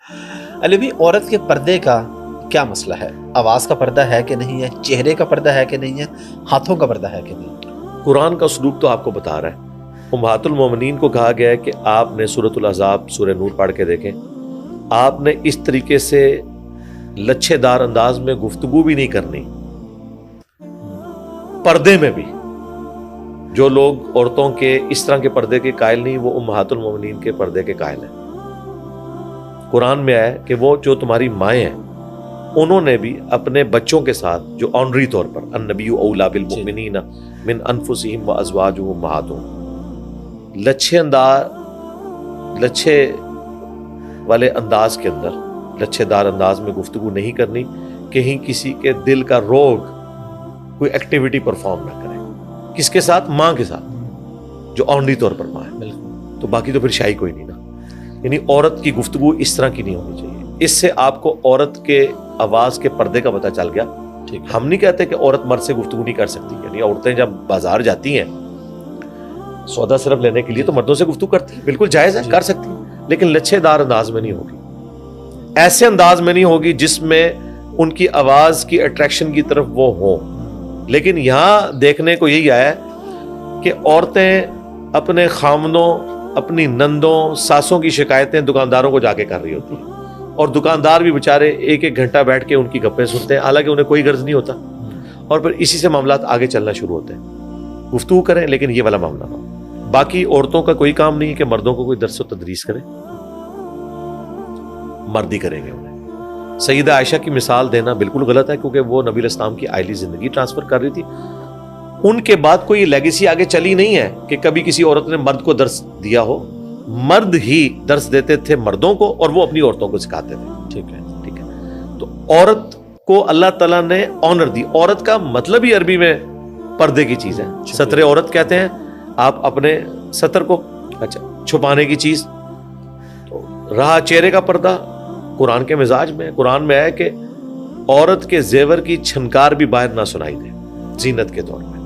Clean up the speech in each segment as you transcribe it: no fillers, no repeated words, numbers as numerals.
علی بھی عورت کے پردے کا کیا مسئلہ ہے؟ آواز کا پردہ ہے کہ نہیں ہے؟ چہرے کا پردہ ہے کہ نہیں ہے؟ ہاتھوں کا پردہ ہے کہ نہیں؟ قرآن کا اسلوب تو آپ کو بتا رہا ہے. امہات المومنین کو کہا گیا ہے کہ آپ نے سورۃ الاحزاب سورہ نور پڑھ کے دیکھیں, آپ نے اس طریقے سے لچھے دار انداز میں گفتگو بھی نہیں کرنی. پردے میں بھی جو لوگ عورتوں کے اس طرح کے پردے کے قائل نہیں, وہ امہات المومنین کے پردے کے قائل ہیں. قرآن میں آیا کہ وہ جو تمہاری مائیں ہیں انہوں نے بھی اپنے بچوں کے ساتھ جو آنری طور پر النبی اولی بالمؤمنین من انفسہم وازواجہم امہاتہم, لچھے والے انداز کے اندر, لچھے دار انداز میں گفتگو نہیں کرنی, کہیں کسی کے دل کا روگ کوئی ایکٹیویٹی پرفارم نہ کرے. کس کے ساتھ؟ ماں کے ساتھ, جو آنری طور پر ماں ہے. تو باقی تو پھر شاہی کوئی نہیں نا. یعنی عورت کی گفتگو اس طرح کی نہیں ہونی چاہیے. اس سے آپ کو عورت کے آواز کے پردے کا پتہ چل گیا. ہم نہیں کہتے کہ عورت مرد سے گفتگو نہیں کر سکتی, یعنی عورتیں جب بازار جاتی ہیں سودا صرف لینے کے لیے تو مردوں سے گفتگو کرتی ہیں, بالکل جائز ہے, کر سکتی ہیں, لیکن لچھے دار انداز میں نہیں ہوگی. ایسے انداز میں نہیں ہوگی جس میں ان کی آواز کی اٹریکشن کی طرف وہ ہوں. لیکن یہاں دیکھنے کو یہی آیا ہے کہ عورتیں اپنے خامنوں, اپنی نندوں, ساسوں کی شکایتیں دکانداروں کو جا کے کر رہی ہوتی ہیں, اور دکاندار بھی بیچارے ایک ایک گھنٹہ بیٹھ کے ان کی گپیں سنتے ہیں, حالانکہ انہیں کوئی غرض نہیں ہوتا, اور پھر اسی سے معاملات آگے چلنا شروع ہوتے ہیں. گفتگو کریں لیکن یہ والا معاملہ ہو. باقی عورتوں کا کوئی کام نہیں ہے کہ مردوں کو کوئی درس و تدریس کرے, مرد ہی کریں گے انہیں. سیدہ عائشہ کی مثال دینا بالکل غلط ہے, کیونکہ وہ نبی علیہ السلام کی آئلی زندگی ٹرانسفر کر رہی تھی. ان کے بعد کوئی لیگیسی آگے چلی نہیں ہے کہ کبھی کسی عورت نے مرد کو درس دیا ہو. مرد ہی درس دیتے تھے مردوں کو, اور وہ اپنی عورتوں کو سکھاتے تھے. ٹھیک ہے. تو عورت کو اللہ تعالیٰ نے آنر دی. عورت کا مطلب ہی عربی میں پردے کی چیز ہے. ستر عورت کہتے ہیں آپ اپنے ستر کو, اچھا, چھپانے کی چیز. رہا چہرے کا پردہ, قرآن کے مزاج میں, قرآن میں ہے کہ عورت کے زیور کی چھنکار بھی باہر نہ سنائی دے زینت کے طور پہ.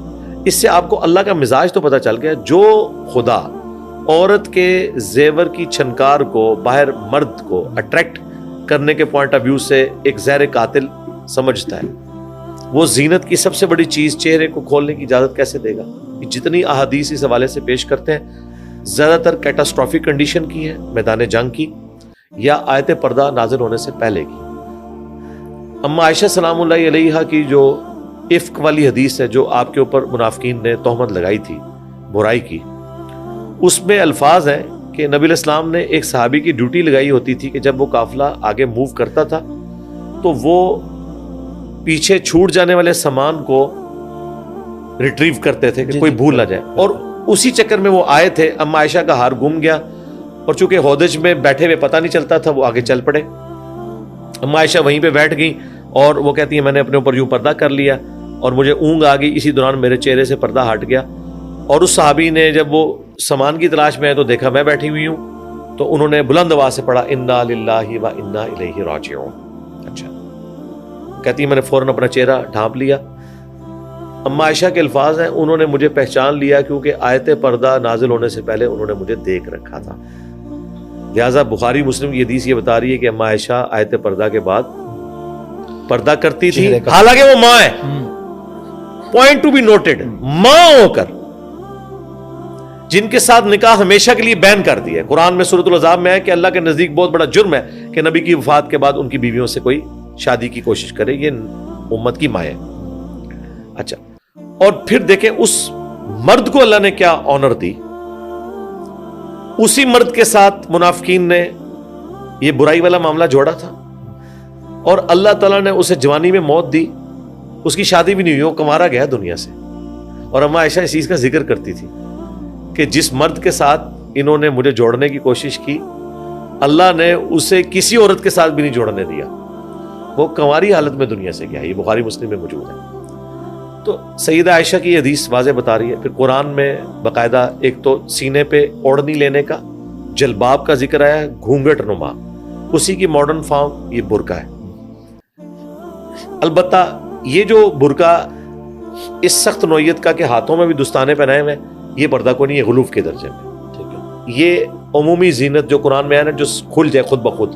اس سے آپ کو اللہ کا مزاج تو پتہ چل گیا. جو خدا عورت کے زیور کی چھنکار کو باہر مرد کو اٹریکٹ کرنے کے پوائنٹ آف ویو سے ایک زہر قاتل سمجھتا ہے, وہ زینت کی سب سے بڑی چیز چہرے کو کھولنے کی اجازت کیسے دے گا؟ جتنی احادیث اس حوالے سے پیش کرتے ہیں زیادہ تر کیٹاسٹرافک کنڈیشن کی ہے, میدان جنگ کی, یا آیت پردہ نازل ہونے سے پہلے کی. اما عائشہ سلام اللہ علیہا کی جو افک والی حدیث ہے, جو آپ کے اوپر منافقین نے تہمت لگائی تھی برائی کی, اس میں الفاظ ہیں کہ نبی علیہ السلام نے ایک صحابی کی ڈیوٹی لگائی ہوتی تھی کہ جب وہ قافلہ آگے موو کرتا تھا تو وہ پیچھے چھوٹ جانے والے سامان کو ریٹریو کرتے تھے کہ کوئی بھول نہ جائے. اور اسی چکر میں وہ آئے تھے. اما عائشہ کا ہار گم گیا, اور چونکہ ہودج میں بیٹھے ہوئے پتہ نہیں چلتا تھا, وہ آگے چل پڑے. اما عائشہ وہیں پہ بیٹھ گئیں, اور وہ کہتی ہیں میں نے اپنے اوپر یوں پردہ کر لیا اور مجھے اونگ آ گئی. اسی دوران میرے چہرے سے پردہ ہٹ گیا, اور اس صحابی نے جب وہ سامان کی تلاش میں آئے تو دیکھا میں بیٹھی ہوئی ہوں, تو انہوں نے بلند آواز سے پڑھا انا للہ و انا الیہ راجعون. اچھا, کہتی ہے میں نے فوراً اپنا چہرہ ڈھانپ لیا. اما عائشہ کے الفاظ ہیں انہوں نے مجھے پہچان لیا کیونکہ آیت پردہ نازل ہونے سے پہلے انہوں نے مجھے دیکھ رکھا تھا. لہٰذا بخاری مسلم کی حدیث یہ بتا رہی ہے کہ اما عائشہ آیت پردہ کے بعد پردہ کرتی تھی, حالانکہ وہ ماں ہے. پوائنٹ ٹو بی نوٹڈ, ماں ہو کر جن کے ساتھ نکاح ہمیشہ کے لیے بین کر دیا ہے. قرآن میں سورۃ الاحزاب میں ہے کہ اللہ کے نزدیک بہت بڑا جرم ہے کہ نبی کی وفات کے بعد ان کی بیویوں سے کوئی شادی کی کوشش کرے. یہ امت کی مائیں. اچھا, اور پھر دیکھیں اس مرد کو اللہ نے کیا آنر دی. اسی مرد کے ساتھ منافقین نے یہ برائی والا معاملہ جوڑا تھا, اور اللہ تعالیٰ نے اسے جوانی میں موت دی. اس کی شادی بھی نہیں ہوئی, وہ کمارا گیا دنیا سے. اور اما عائشہ اس چیز کا ذکر کرتی تھی کہ جس مرد کے ساتھ انہوں نے مجھے جوڑنے کی کوشش کی, اللہ نے اسے کسی عورت کے ساتھ بھی نہیں جوڑنے دیا, وہ کنواری حالت میں دنیا سے گیا. یہ بخاری مسلم میں موجود ہے. تو سیدہ عائشہ کی حدیث واضح بتا رہی ہے. پھر قرآن میں باقاعدہ ایک تو سینے پہ اوڑھنی لینے کا, جلباب کا ذکر آیا ہے, گھونگھٹ نما, اسی کی ماڈرن فارم یہ برقع ہے. البتہ یہ جو برقع اس سخت نوعیت کا کہ ہاتھوں میں بھی دستانے پہنائے ہوئے, یہ پردہ کو نہیں, یہ غلوف کے درجے میں. ٹھیک ہے, یہ عمومی زینت جو قرآن میں ہے نا, جو کھل جائے خود بخود,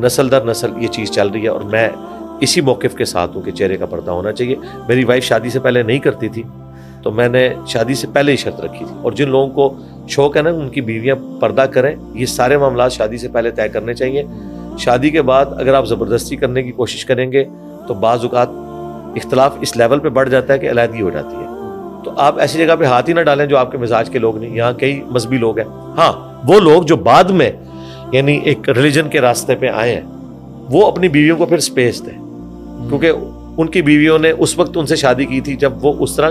نسل در نسل یہ چیز چل رہی ہے، اور میں اسی موقف کے ساتھ ہوں کہ چہرے کا پردہ ہونا چاہیے. میری وائف شادی سے پہلے نہیں کرتی تھی، تو میں نے شادی سے پہلے ہی شرط رکھی تھی. اور جن لوگوں کو شوق ہے نا ان کی بیویاں پردہ کریں، یہ سارے معاملات شادی سے پہلے طے کرنے چاہیے. شادی کے بعد اگر آپ زبردستی کرنے کی کوشش کریں گے تو بعض اوقات اختلاف اس لیول پہ بڑھ جاتا ہے کہ علیحدگی ہو جاتی ہے. تو آپ ایسی جگہ پہ ہاتھ ہی نہ ڈالیں جو آپ کے مزاج کے لوگ نہیں. یہاں کئی مذہبی لوگ ہیں، ہاں وہ لوگ جو بعد میں یعنی ایک ریلیجن کے راستے پہ آئے ہیں وہ اپنی بیویوں کو پھر سپیس دیں، کیونکہ ان کی بیویوں نے اس وقت ان سے شادی کی تھی جب وہ اس طرح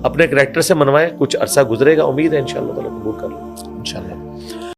اپنے کریکٹر سے منوائیں. کچھ عرصہ گزرے گا، امید ہے انشاءاللہ تعالیٰ قبول کر لیں انشاءاللہ.